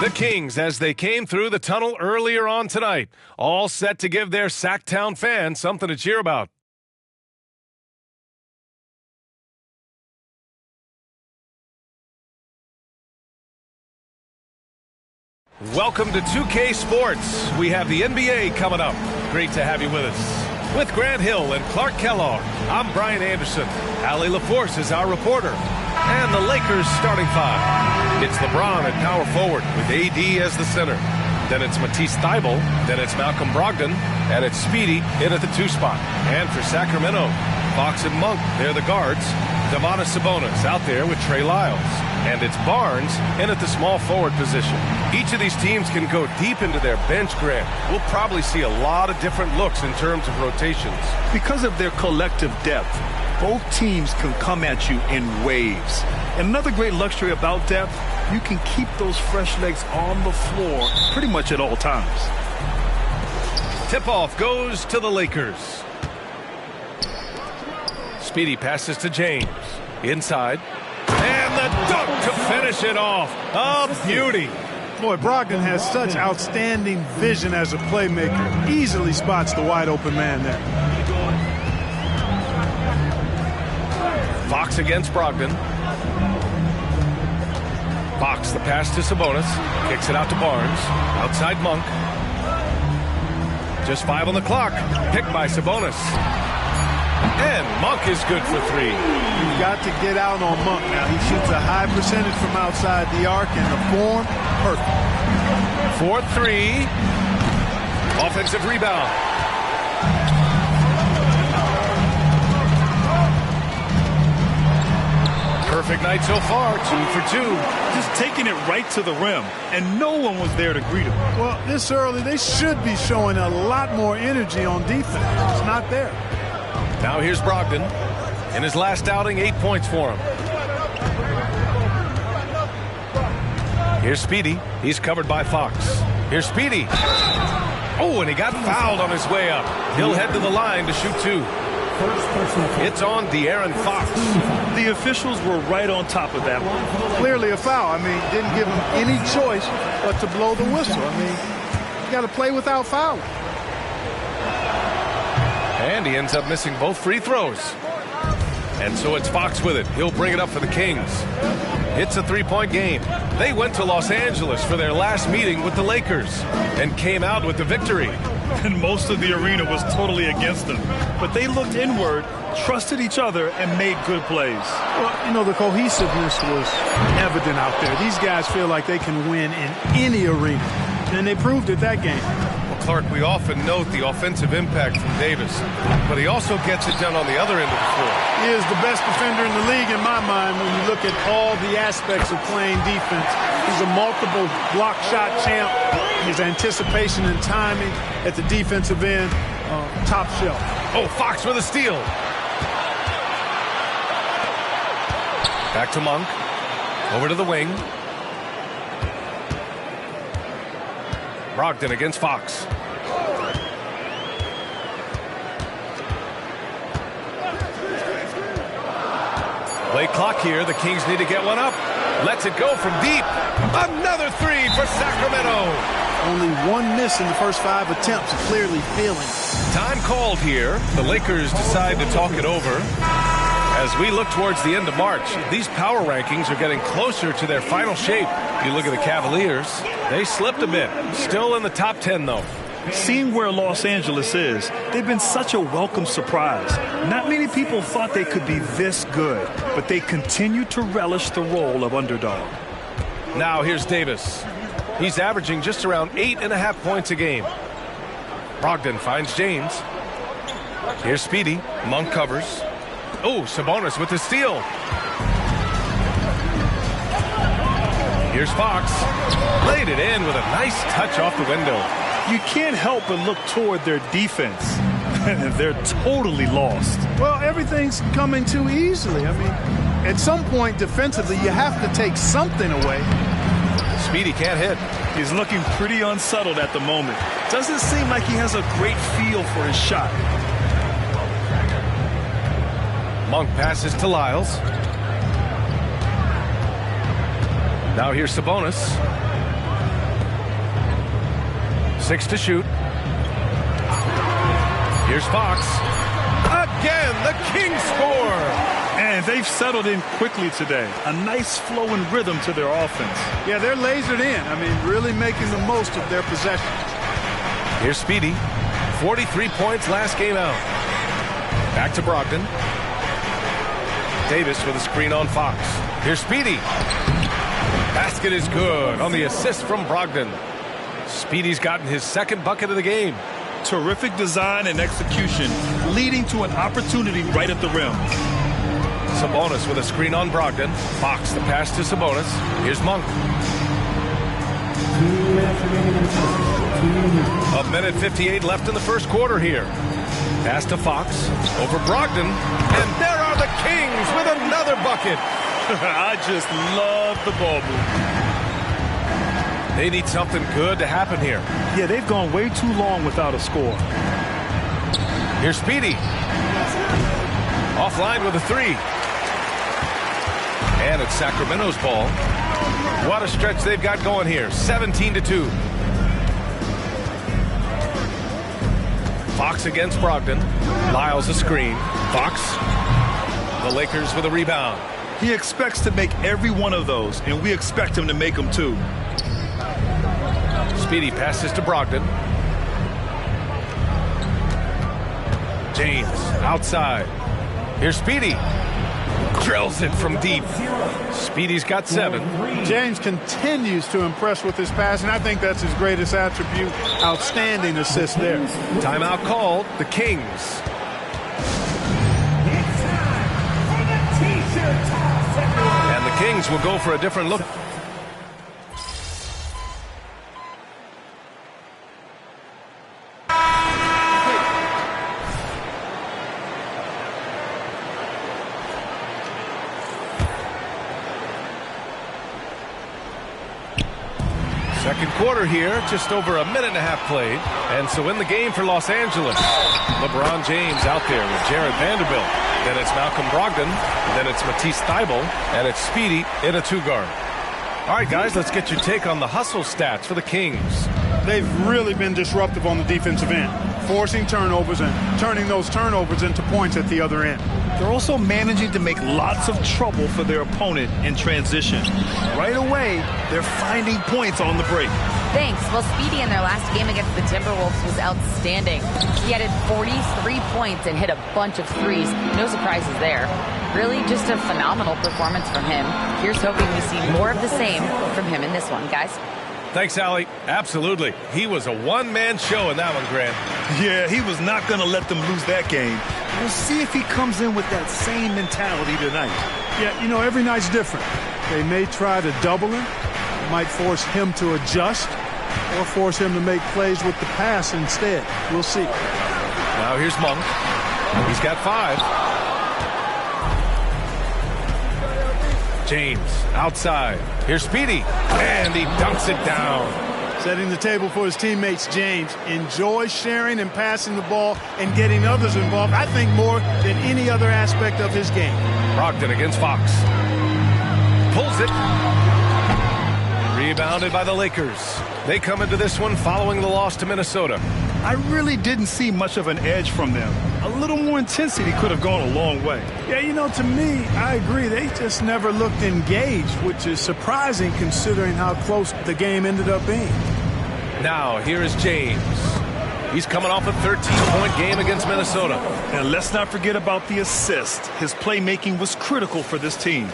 The Kings, as they came through the tunnel earlier on tonight, all set to give their Sacktown fans something to cheer about. Welcome to 2K Sports. We have the NBA coming up. Great to have you with us. With Grant Hill and Clark Kellogg, I'm Brian Anderson. Allie LaForce is our reporter. And the Lakers starting five. It's LeBron at power forward with AD as the center. Then it's Matisse Thybulle. Then it's Malcolm Brogdon. And it's Speedy in at the 2 spot. And for Sacramento, Fox and Monk, they're the guards. Domantas Sabonis out there with Trey Lyles. And it's Barnes in at the small forward position. Each of these teams can go deep into their bench, Grant. We'll probably see a lot of different looks in terms of rotations. Because of their collective depth, both teams can come at you in waves. And another great luxury about depth, you can keep those fresh legs on the floor pretty much at all times. Tip-off goes to the Lakers. Speedy passes to James. Inside. And the dunk to finish it off. A beauty. Boy, Brogdon has such outstanding vision as a playmaker. Easily spots the wide-open man there. Fox against Brogdon. Fox, the pass to Sabonis. Kicks it out to Barnes. Outside Monk. Just 5 on the clock. Picked by Sabonis. And Monk is good for 3. You've got to get out on Monk now. He shoots a high percentage from outside the arc, and the form, perfect. 4-3. Offensive rebound. Perfect night so far, 2 for 2. Just taking it right to the rim, and no one was there to greet him. Well, this early, they should be showing a lot more energy on defense. It's not there. Now here's Brogdon. In his last outing, 8 points for him. Here's Speedy. He's covered by Fox. Here's Speedy. Oh, and he got fouled on his way up. He'll head to the line to shoot 2. It's on De'Aaron Fox. The officials were right on top of that one. Clearly a foul. I mean, didn't give him any choice but to blow the whistle. I mean, you got to play without fouling. And he ends up missing both free throws. And so it's Fox with it. He'll bring it up for the Kings. It's a 3-point game. They went to Los Angeles for their last meeting with the Lakers and came out with the victory. And most of the arena was totally against them. But they looked inward, trusted each other, and made good plays. Well, you know, the cohesiveness was evident out there. These guys feel like they can win in any arena. And they proved it that game. Clark, we often note the offensive impact from Davis, but he also gets it done on the other end of the floor. He is the best defender in the league in my mind when you look at all the aspects of playing defense. He's a multiple block shot champ. His anticipation and timing at the defensive end, top shelf. Oh, Fox with a steal. Back to Monk. Over to the wing. Brogdon against Fox. Play clock here. The Kings need to get one up. Lets it go from deep. Another 3 for Sacramento. Only 1 miss in the first 5 attempts. Clearly feeling. Time called here. The Lakers decide to talk it over. As we look towards the end of March, these power rankings are getting closer to their final shape. You look at the Cavaliers, they slipped a bit. Still in the top 10, though. Seeing where Los Angeles is, they've been such a welcome surprise. Not many people thought they could be this good, but they continue to relish the role of underdog. Now here's Davis. He's averaging just around 8.5 points a game. Brogdon finds James. Here's Speedy. Monk covers. Oh, Sabonis with the steal. Here's Fox. Laid it in with a nice touch off the window. You can't help but look toward their defense. They're totally lost. Well, everything's coming too easily. I mean, at some point defensively, you have to take something away. Speedy can't hit. He's looking pretty unsettled at the moment. Doesn't seem like he has a great feel for his shot. Monk passes to Lyles. Now here's Sabonis. 6 to shoot. Here's Fox. Again, the Kings score. And they've settled in quickly today. A nice flow and rhythm to their offense. Yeah, they're lasered in. I mean, really making the most of their possession. Here's Speedy. 43 points last game out. Back to Brogdon. Davis with a screen on Fox. Here's Speedy. Basket is good on the assist from Brogdon. Speedy's gotten his second bucket of the game. Terrific design and execution, leading to an opportunity right at the rim. Sabonis with a screen on Brogdon. Fox the pass to Sabonis. Here's Monk. 1:58 left in the first quarter here. Pass to Fox. Over Brogdon. And there are the Kings with another bucket. I just love the ball movement. They need something good to happen here. Yeah, they've gone way too long without a score. Here's Speedy. Offline with a 3. And it's Sacramento's ball. What a stretch they've got going here. 17-2. Fox against Brogdon. Lyles a screen. Fox. The Lakers with a rebound. He expects to make every one of those, and we expect him to make them too. Speedy passes to Brogdon. James outside. Here's Speedy. Drills it from deep. Speedy's got 7. James continues to impress with his passing. I think that's his greatest attribute. Outstanding assist there. Timeout called. The Kings. And the Kings will go for a different look. Second quarter here, just over a minute and a half played. And so in the game for Los Angeles, LeBron James out there with Jared Vanderbilt. Then it's Malcolm Brogdon. Then it's Matisse Thybulle. And it's Speedy in a 2-guard. All right, guys, let's get your take on the hustle stats for the Kings. They've really been disruptive on the defensive end, forcing turnovers and turning those turnovers into points at the other end. They're also managing to make lots of trouble for their opponent in transition. Right away, they're finding points on the break. Thanks. Well, Speedy in their last game against the Timberwolves was outstanding. He added 43 points and hit a bunch of threes. No surprises there. Really just a phenomenal performance from him. Here's hoping we see more of the same from him in this one, guys. Thanks, Allie. Absolutely. He was a one-man show in that one, Grant. Yeah, he was not going to let them lose that game. We'll see if he comes in with that same mentality tonight. Yeah, you know, every night's different. They may try to double him, might force him to adjust, or force him to make plays with the pass instead. We'll see. Now here's Monk. He's got 5. James outside. Here's Speedy. And he dunks it down. Setting the table for his teammates, James enjoys sharing and passing the ball and getting others involved, I think, more than any other aspect of his game. Brogdon against Fox. Pulls it. Rebounded by the Lakers. They come into this one following the loss to Minnesota. I really didn't see much of an edge from them. A little more intensity could have gone a long way. Yeah, you know, to me, I agree. They just never looked engaged, which is surprising considering how close the game ended up being. Now, here is James. He's coming off a 13-point game against Minnesota. And let's not forget about the assist. His playmaking was critical for this team.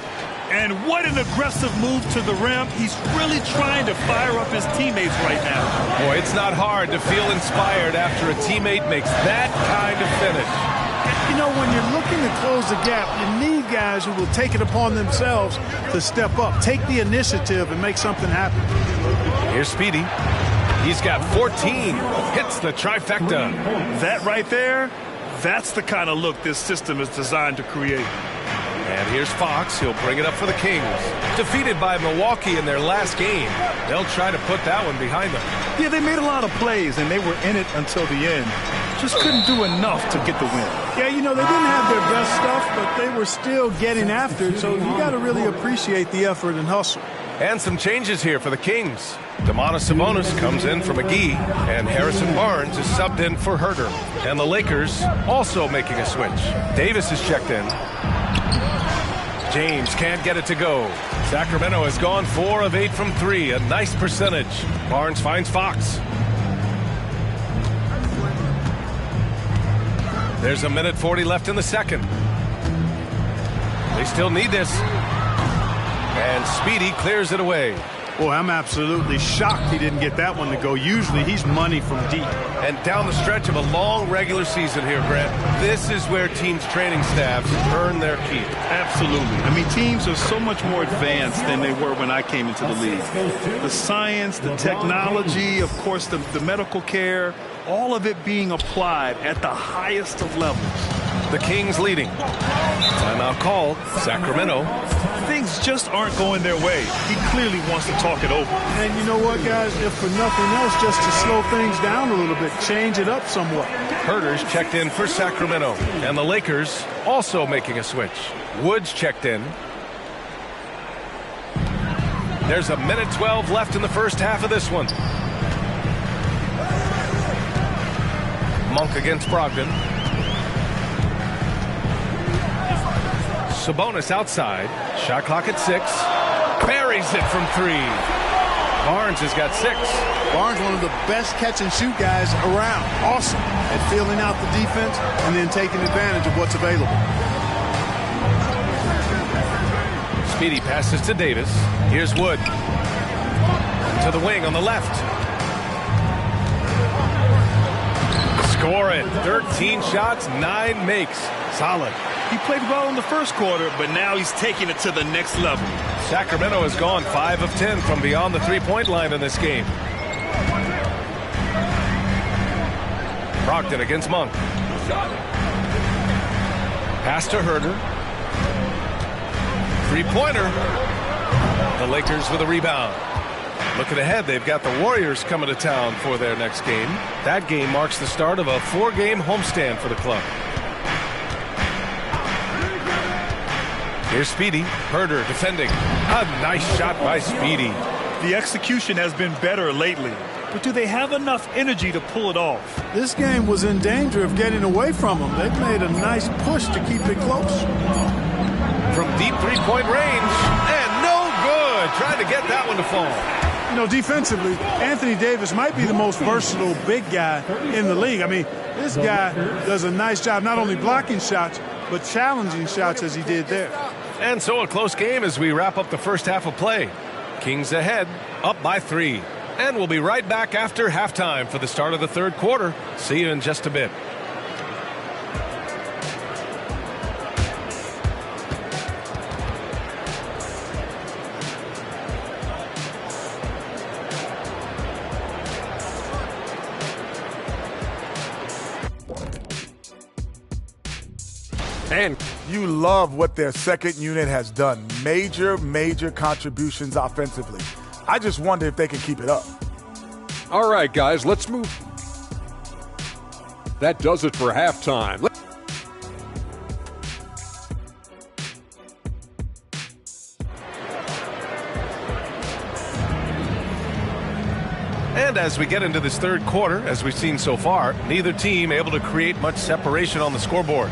And what an aggressive move to the rim. He's really trying to fire up his teammates right now. Boy, it's not hard to feel inspired after a teammate makes that kind of finish. You know, when you're looking to close the gap, you need guys who will take it upon themselves to step up, take the initiative, and make something happen. Here's Speedy. He's got 14. Hits the trifecta. That right there, that's the kind of look this system is designed to create. And here's Fox. He'll bring it up for the Kings. Defeated by Milwaukee in their last game. They'll try to put that one behind them. Yeah, they made a lot of plays, and they were in it until the end. Just couldn't do enough to get the win. Yeah, you know, they didn't have their best stuff, but they were still getting after it, so you got to really appreciate the effort and hustle. And some changes here for the Kings. Sabonis comes in for McGee, and Harrison Barnes is subbed in for Herter. And the Lakers also making a switch. Davis is checked in. James can't get it to go. Sacramento has gone 4 of 8 from 3, a nice percentage. Barnes finds Fox. There's a minute 40 left in the second. They still need this. And Speedy clears it away. Boy, I'm absolutely shocked he didn't get that one to go. Usually he's money from deep. And down the stretch of a long regular season here, Grant, this is where teams' training staffs earn their keep. Absolutely. I mean, teams are so much more advanced than they were when I came into the league. The science, the technology, of course, the medical care, all of it being applied at the highest of levels. The Kings leading. Timeout called. Sacramento. Things just aren't going their way. He clearly wants to talk it over. And you know what, guys? If for nothing else, just to slow things down a little bit, change it up somewhat. Herter's checked in for Sacramento. And the Lakers also making a switch. Woods checked in. There's a minute 12 left in the first half of this one. Monk against Brogdon. Sabonis outside. Shot clock at 6. Buries it from 3. Barnes has got 6. Barnes, one of the best catch-and-shoot guys around. Awesome at filling out the defense and then taking advantage of what's available. Speedy passes to Davis. Here's Wood. To the wing on the left. Score it. 13 shots, 9 makes. Solid. He played well in the first quarter, but now he's taking it to the next level. Sacramento has gone 5 of 10 from beyond the three-point line in this game. Brogdon against Monk. Pass to Herter. Three-pointer. The Lakers with a rebound. Looking ahead, they've got the Warriors coming to town for their next game. That game marks the start of a 4-game homestand for the club. Here's Speedy. Herter defending. A nice shot by Speedy. The execution has been better lately, but do they have enough energy to pull it off? This game was in danger of getting away from them. They've made a nice push to keep it close. From deep three-point range, and no good. Trying to get that one to fall. You know, defensively, Anthony Davis might be the most versatile big guy in the league. I mean, this guy does a nice job not only blocking shots, but challenging shots as he did there. And so a close game as we wrap up the first half of play. Kings ahead, up by 3. And we'll be right back after halftime for the start of the third quarter. See you in just a bit. And you love what their second unit has done. Major contributions offensively. I just wonder if they can keep it up. All right, guys, let's move. That does it for halftime. And as we get into this third quarter, as we've seen so far, neither team able to create much separation on the scoreboard.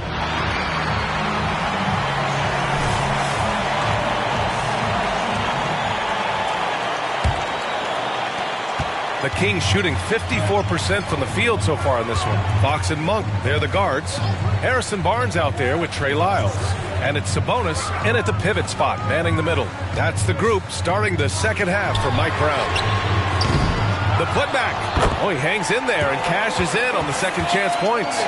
The Kings shooting 54% from the field so far in this one. Fox and Monk, they're the guards. Harrison Barnes out there with Trey Lyles. And it's Sabonis in at the pivot spot, manning the middle. That's the group starting the second half for Mike Brown. The putback. Oh, he hangs in there and cashes in on the second chance points.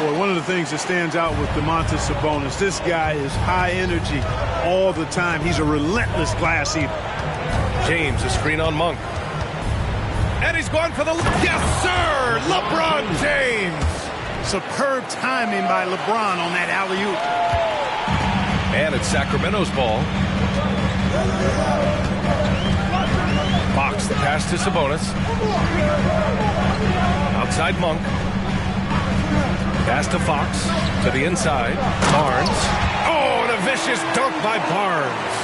Boy, one of the things that stands out with Sabonis, this guy is high energy all the time. He's a relentless glass eater. James, a screen on Monk. And he's going for the... Yes, sir! LeBron James! Superb timing by LeBron on that alley-oop. And it's Sacramento's ball. Fox, the pass to Sabonis. Outside Monk. Pass to Fox. To the inside. Barnes. Oh, and a vicious dunk by Barnes.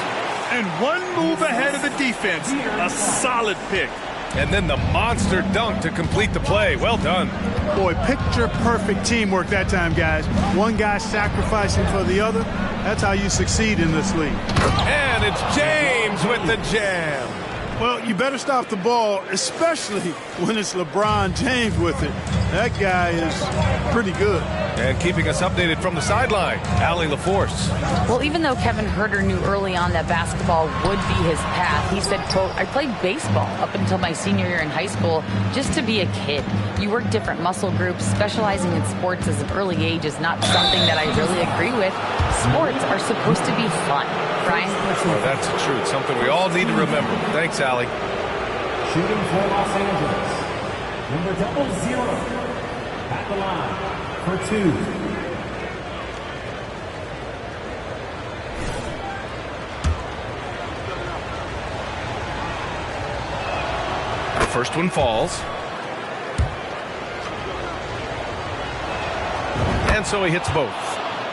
And one move ahead of the defense. A solid pick. And then the monster dunk to complete the play. Well done. Boy, picture-perfect teamwork that time, guys. One guy sacrificing for the other. That's how you succeed in this league. And it's James with the jam. Well, you better stop the ball, especially when it's LeBron James with it. That guy is pretty good. And keeping us updated from the sideline, Allie LaForce. Well, even though Kevin Herter knew early on that basketball would be his path, he said, quote, I played baseball up until my senior year in high school just to be a kid. You work different muscle groups. Specializing in sports as an early age is not something that I really agree with. Sports are supposed to be fun. Brian? Well, that's the truth. Something we all need to remember. Thanks, Allie. Shooting for Los Angeles, number 00 at the line for 2. The first one falls. And so he hits both.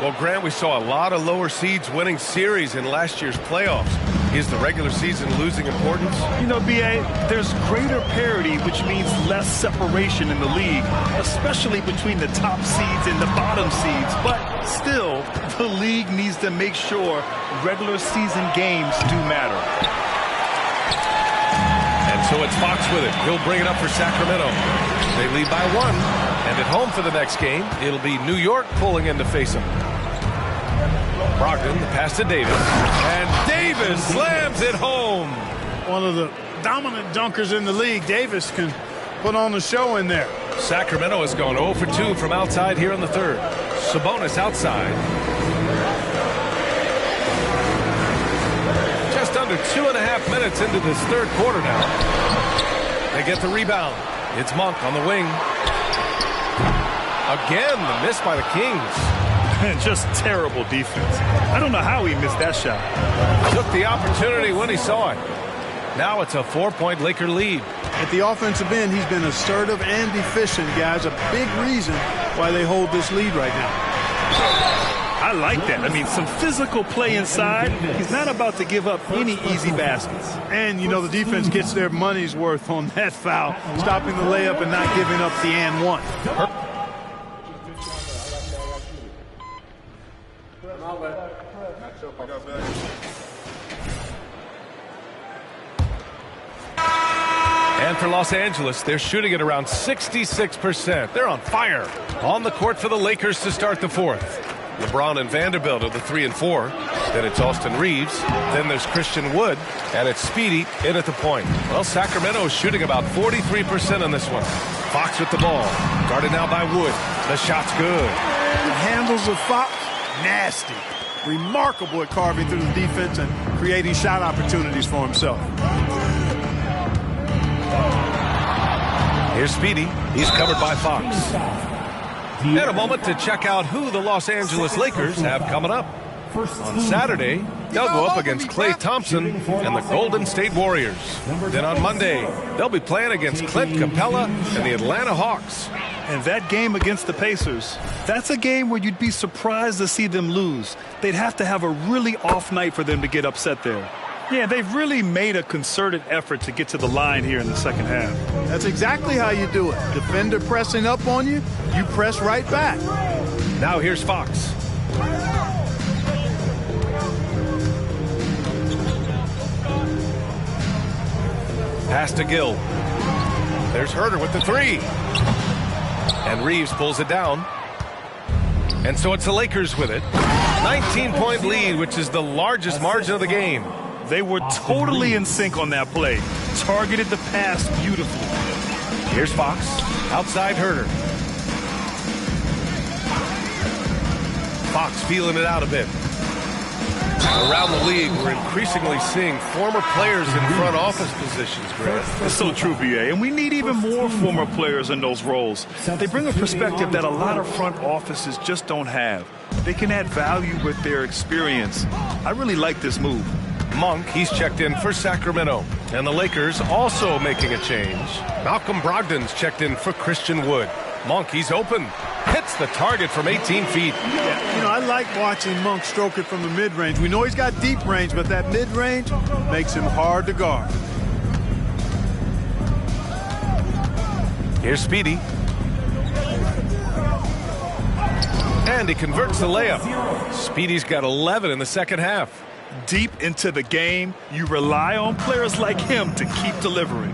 Well, Grant, we saw a lot of lower seeds winning series in last year's playoffs. Is the regular season losing importance? You know, B.A., there's greater parity, which means less separation in the league, especially between the top seeds and the bottom seeds. But still, the league needs to make sure regular season games do matter. And so it's Fox with it. He'll bring it up for Sacramento. They lead by 1. And at home for the next game, it'll be New York pulling in to face them. Brogdon, the pass to Davis. And Davis slams it home. One of the dominant dunkers in the league. Davis can put on the show in there. Sacramento has gone 0 for 2 from outside here in the third. Sabonis outside. Just under 2.5 minutes into this third quarter now. They get the rebound. It's Monk on the wing. Again, the miss by the Kings. Just terrible defense. I don't know how he missed that shot. Took the opportunity when he saw it. Now it's a 4-point Laker lead. At the offensive end, he's been assertive and efficient, guys. A big reason why they hold this lead right now. I like that. I mean, some physical play inside. He's not about to give up any easy baskets. And, you know, the defense gets their money's worth on that foul, stopping the layup and not giving up the and one. And for Los Angeles, they're shooting at around 66%. They're on fire. On the court for the Lakers to start the fourth. LeBron and Vanderbilt are the 3 and 4. Then it's Austin Reeves. Then there's Christian Wood. And it's Speedy in at the point. Well, Sacramento is shooting about 43% on this one. Fox with the ball. Guarded now by Wood. The shot's good. The handles of Fox, nasty. Remarkable at carving through the defense and creating shot opportunities for himself. Here's Speedy. He's covered by Fox. And a moment to check out who the Los Angeles Lakers have coming up. On Saturday, they'll go up against Klay Thompson and the Golden State Warriors. Then on Monday, they'll be playing against Clint Capella and the Atlanta Hawks. And that game against the Pacers, that's a game where you'd be surprised to see them lose. They'd have to have a really off night for them to get upset there. Yeah, they've really made a concerted effort to get to the line here in the second half. That's exactly how you do it. Defender pressing up on you, you press right back. Now here's Fox. Pass to Gill. There's Herter with the 3. And Reeves pulls it down. And so it's the Lakers with it. 19-point lead, which is the largest margin of the game. They were totally in sync on that play. Targeted the pass beautifully. Here's Fox. Outside Herter. Fox feeling it out a bit. Around the league, we're increasingly seeing former players in front office positions, Grant. It's so true, B.A., and we need even more former players in those roles. They bring a perspective that a lot of front offices just don't have. They can add value with their experience. I really like this move. Monk, he's checked in for Sacramento. And the Lakers also making a change. Malcolm Brogdon's checked in for Christian Wood. Monk, he's open. Hit hits the target from 18 feet. Yeah, you know, I like watching Monk stroke it from the mid-range. We know he's got deep range, but that mid-range makes him hard to guard. Here's Speedy. And he converts the layup. Speedy's got 11 in the second half. Deep into the game, you rely on players like him to keep delivering.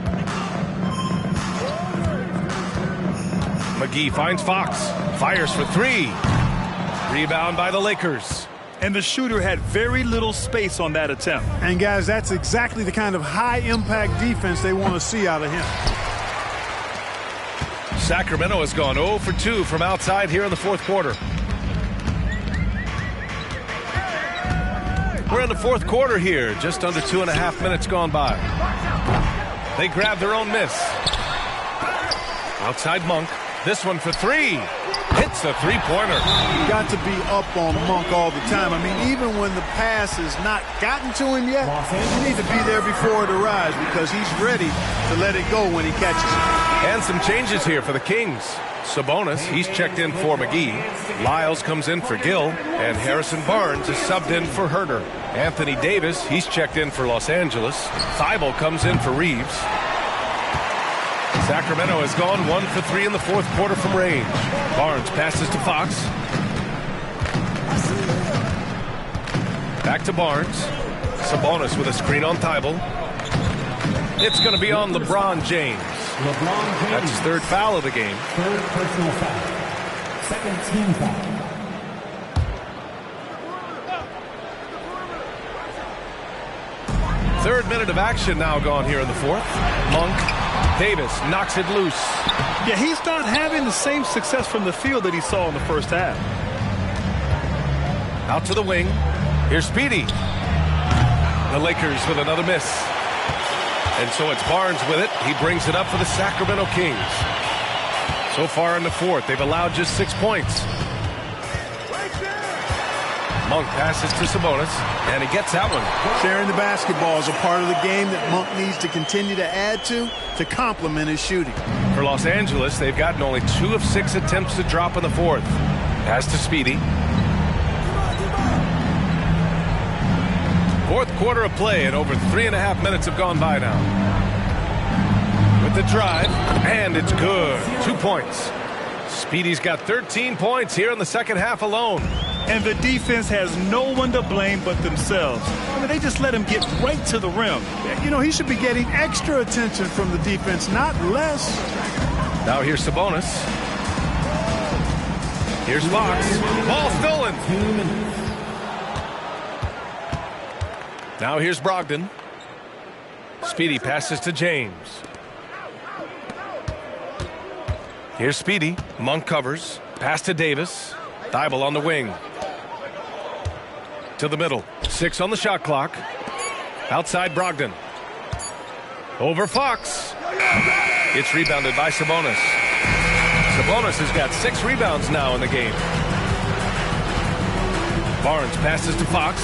McGee finds Fox. Fires for three. Rebound by the Lakers. And the shooter had very little space on that attempt. And, guys, that's exactly the kind of high-impact defense they want to see out of him. Sacramento has gone 0 for 2 from outside here in the fourth quarter. We're in the fourth quarter here, just under 2.5 minutes gone by. They grab their own miss. Outside Monk. This one for three. Hits a three-pointer. You got to be up on Monk all the time. I mean, even when the pass has not gotten to him yet, you need to be there before it arrives because he's ready to let it go when he catches it. And some changes here for the Kings. Sabonis, he's checked in for McGee. Lyles comes in for Gill. And Harrison Barnes is subbed in for Herter. Anthony Davis, he's checked in for Los Angeles. Thibault comes in for Reeves. Sacramento has gone 1 for 3 in the fourth quarter from range. Barnes passes to Fox. Back to Barnes. Sabonis with a screen on Thibault. It's going to be on LeBron James. That's his third foul of the game. Third personal foul. Second team foul. Third minute of action now gone here in the fourth. Monk. Davis knocks it loose. Yeah, he's not having the same success from the field that he saw in the first half. Out to the wing. Here's Speedy. The Lakers with another miss. And so it's Barnes with it. He brings it up for the Sacramento Kings. So far in the fourth, they've allowed just 6 points. Monk passes to Sabonis, and he gets that one. Sharing the basketball is a part of the game that Monk needs to continue to add to complement his shooting. For Los Angeles, they've gotten only 2 of 6 attempts to drop in the fourth. Pass to Speedy. Fourth quarter of play, and over 3.5 minutes have gone by now. With the drive, and it's good. 2 points. Speedy's got 13 points here in the second half alone. And the defense has no one to blame but themselves. I mean, they just let him get right to the rim. You know, he should be getting extra attention from the defense, not less. Now here's Sabonis. Here's Fox. Ball stolen. Now here's Brogdon. Speedy passes to James. Here's Speedy. Monk covers. Pass to Davis. Thibault on the wing. To the middle. 6 on the shot clock. Outside Brogdon. Over Fox. It's rebounded by Sabonis. Sabonis has got 6 rebounds now in the game. Barnes passes to Fox.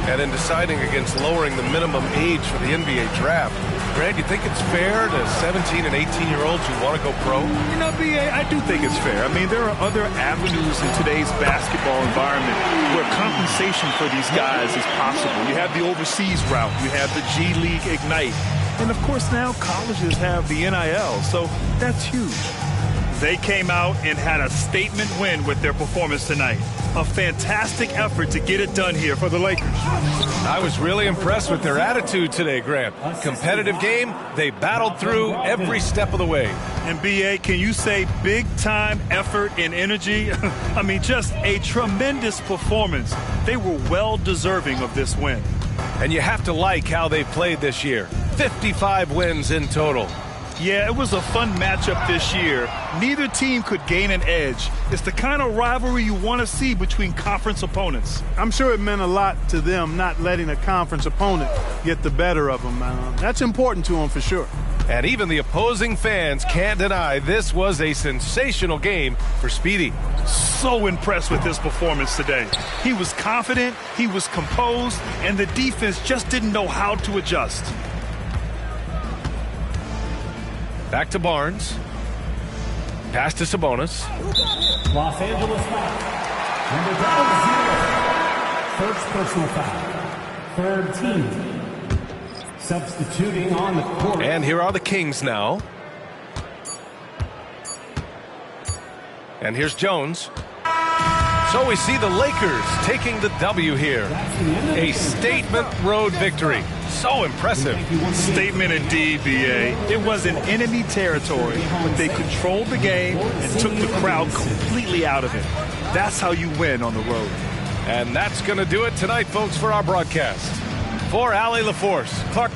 And in deciding against lowering the minimum age for the NBA draft, Grant, you think it's fair to 17 and 18-year-olds who want to go pro? You know, B.A., I do think it's fair. I mean, there are other avenues in today's basketball environment where compensation for these guys is possible. You have the overseas route. You have the G League Ignite. And, of course, now colleges have the NIL, so that's huge. They came out and had a statement win with their performance tonight. A fantastic effort to get it done here for the Lakers. I was really impressed with their attitude today, Grant. Competitive game, they battled through every step of the way. And, B.A., can you say big-time effort and energy? I mean, just a tremendous performance. They were well-deserving of this win. And you have to like how they played this year. 55 wins in total. Yeah, it was a fun matchup this year. Neither team could gain an edge. It's the kind of rivalry you want to see between conference opponents. I'm sure it meant a lot to them not letting a conference opponent get the better of them. That's important to them for sure. And even the opposing fans can't deny this was a sensational game for Speedy. So impressed with his performance today. He was confident, he was composed, and the defense just didn't know how to adjust. Back to Barnes. Pass to Sabonis. Los Angeles foul. Number 0. First personal foul. Third team. Substituting on the court. And here are the Kings now. And here's Jones. So we see the Lakers taking the W here. A statement road victory. So impressive. Statement indeed, BA. It was in enemy territory, but they controlled the game and took the crowd completely out of it. That's how you win on the road. And that's going to do it tonight, folks, for our broadcast. For Allie LaForce, Clark